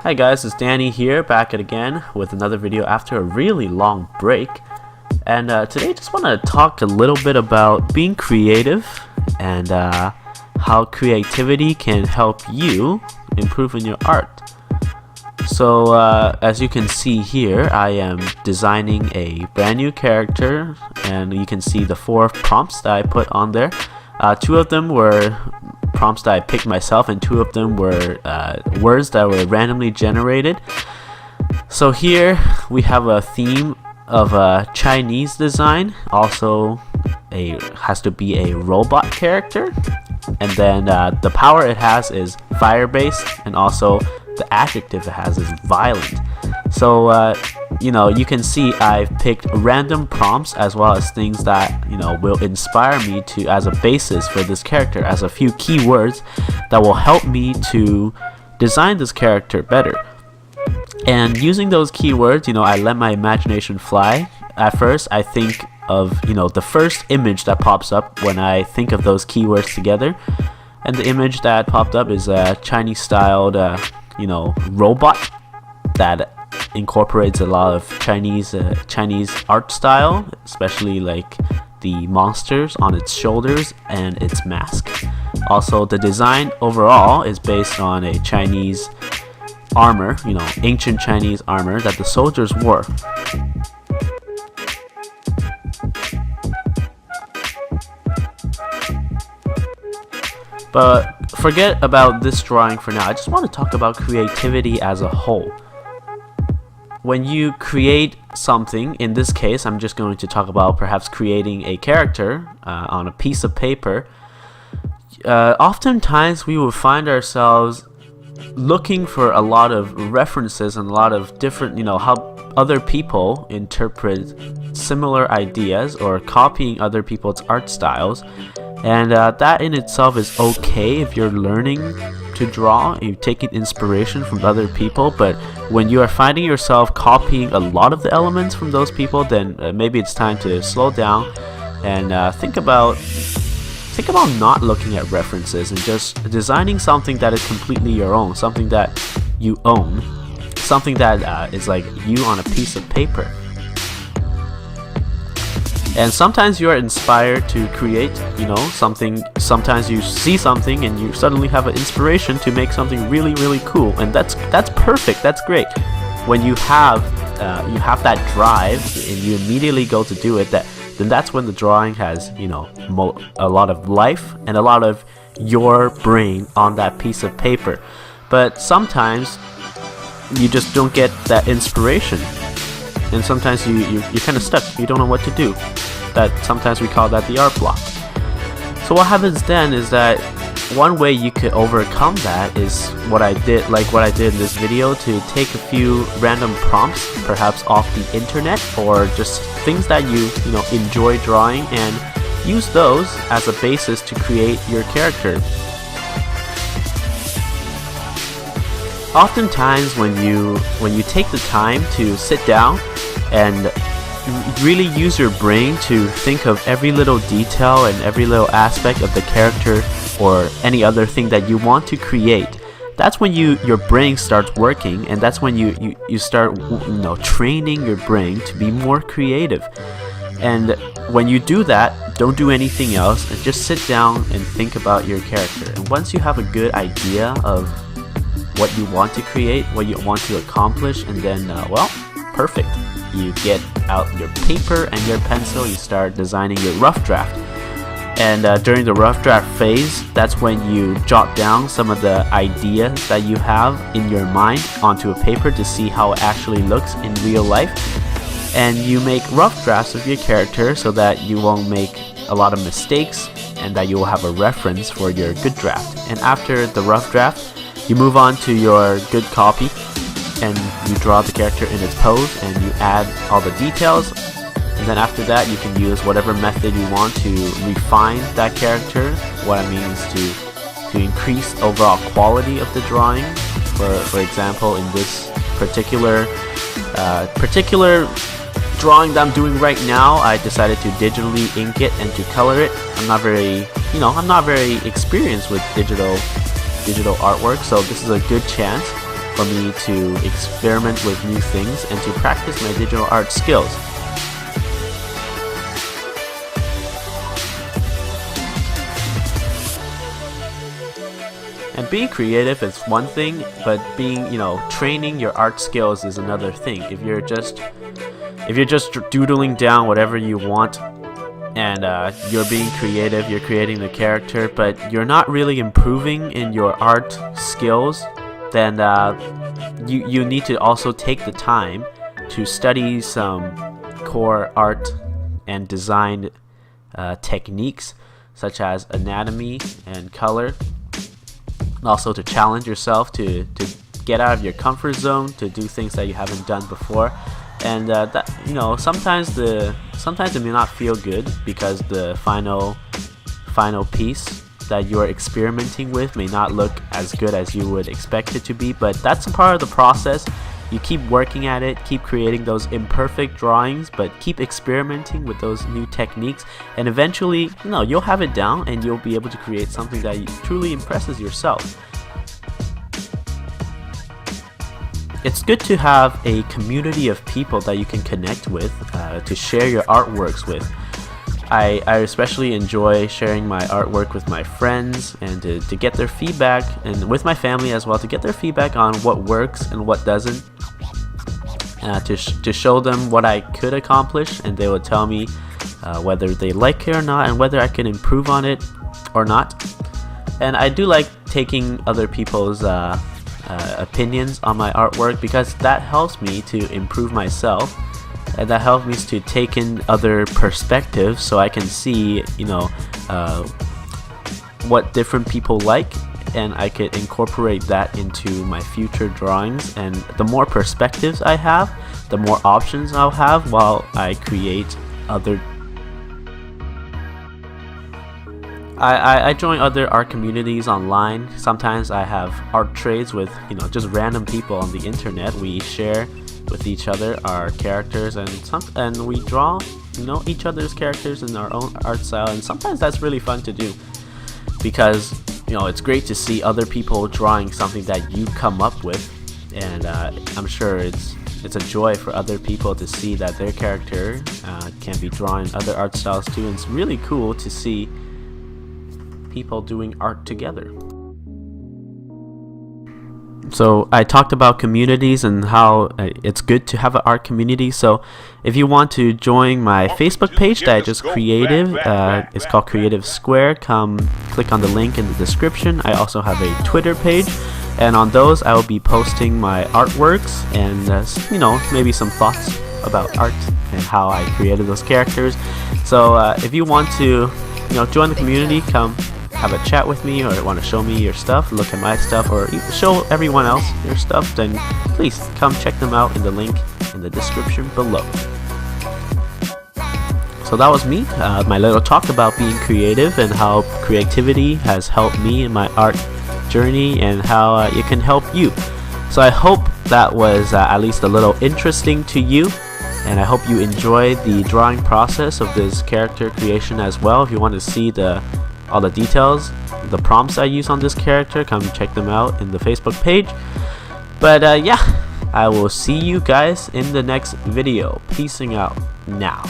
Hi guys, it's Danny here, back at again with another video after a really long break. And today I just want to talk a little bit about being creative and how creativity can help you improve in your art. So as you can see here, I am designing a brand new character, and you can see the 4 prompts that I put on there. 2 of them were prompts that I picked myself, and 2 of them were words that were randomly generated. So here we have a theme of a Chinese design, also has to be a robot character, and then the power it has is fire-based, and also the adjective it has is violent. So you can see I've picked random prompts as well as things that will inspire me to as a basis for this character, as a few keywords that will help me to design this character better. And using those keywords, I let my imagination fly. At first I think of the first image that pops up when I think of those keywords together, and the image that popped up is a Chinese styled robot that incorporates a lot of Chinese art style, especially like the monsters on its shoulders and its mask. Also, the design overall is based on a Chinese armor, ancient Chinese armor that the soldiers wore. But forget about this drawing for now. I just want to talk about creativity as a whole. When you create something, in this case I'm just going to talk about perhaps creating a character on a piece of paper. Oftentimes we will find ourselves looking for a lot of references and a lot of different, how other people interpret similar ideas or copying other people's art styles. And that in itself is okay if you're learning to draw, you're taking inspiration from other people. But when you are finding yourself copying a lot of the elements from those people, then maybe it's time to slow down and think about not looking at references and just designing something that is completely your own, something that you own, something that is like you on a piece of paper. And sometimes you are inspired to create, something. Sometimes you see something and you suddenly have an inspiration to make something really, really cool, and that's perfect. That's great. When you have that drive and you immediately go to do it, then that's when the drawing has a lot of life and a lot of your brain on that piece of paper. But sometimes you just don't get that inspiration. And sometimes you're kind of stuck. You don't know what to do. Sometimes we call that the art block. So what happens then is that one way you could overcome that is what I did in this video, to take a few random prompts, perhaps off the internet, or just things that you enjoy drawing, and use those as a basis to create your character. Oftentimes when you take the time to sit down and really use your brain to think of every little detail and every little aspect of the character or any other thing that you want to create, that's when your brain starts working, and that's when you start training your brain to be more creative. And when you do that, don't do anything else and just sit down and think about your character. And once you have a good idea of what you want to create, what you want to accomplish, and then perfect, you get out your paper and your pencil, you start designing your rough draft. And during the rough draft phase, that's when you jot down some of the ideas that you have in your mind onto a paper to see how it actually looks in real life. And you make rough drafts of your character so that you won't make a lot of mistakes, and that you will have a reference for your good draft. And after the rough draft, you move on to your good copy, and you draw the character in its pose, and you add all the details. And then after that, you can use whatever method you want to refine that character. What I mean is to increase overall quality of the drawing. For example, in this particular drawing that I'm doing right now, I decided to digitally ink it and to color it. I'm not very experienced with digital artwork, so this is a good chance for me to experiment with new things and to practice my digital art skills. And being creative is one thing, but being, training your art skills is another thing. If you're just doodling down whatever you want and you're being creative, you're creating the character, but you're not really improving in your art skills, then you need to also take the time to study some core art and design techniques such as anatomy and color. Also to challenge yourself to get out of your comfort zone, to do things that you haven't done before. And sometimes it may not feel good because the final piece that you are experimenting with may not look as good as you would expect it to be, but that's a part of the process. You keep working at it, keep creating those imperfect drawings, but keep experimenting with those new techniques, and eventually, you'll have it down and you'll be able to create something that truly impresses yourself. It's good to have a community of people that you can connect with, to share your artworks with. I especially enjoy sharing my artwork with my friends and to get their feedback, and with my family as well, to get their feedback on what works and what doesn't, to show them what I could accomplish, and they would tell me whether they like it or not and whether I can improve on it or not. And I do like taking other people's opinions on my artwork because that helps me to improve myself. And that helps me to take in other perspectives so I can see, what different people like, and I could incorporate that into my future drawings. And the more perspectives I have, the more options I'll have while I create other. I join other art communities online. Sometimes I have art trades with, just random people on the internet. We share with each other our characters, and we draw each other's characters in our own art style, and sometimes that's really fun to do because it's great to see other people drawing something that you come up with, and I'm sure it's a joy for other people to see that their character can be drawing other art styles too, and it's really cool to see people doing art together. So I talked about communities and how it's good to have an art community. So if you want to join my Facebook page that I just created, it's called Creative Square. Come click on the link in the description. I also have a Twitter page, and on those I will be posting my artworks and maybe some thoughts about art and how I created those characters. So if you want to join the community, come have a chat with me, or want to show me your stuff, look at my stuff, or show everyone else your stuff, then please come check them out in the link in the description below. So that was me, my little talk about being creative and how creativity has helped me in my art journey and how it can help you. So I hope that was at least a little interesting to you, and I hope you enjoy the drawing process of this character creation as well. If you want to see all the details, the prompts I use on this character, come check them out in the Facebook page. But I will see you guys in the next video. Peacing out now.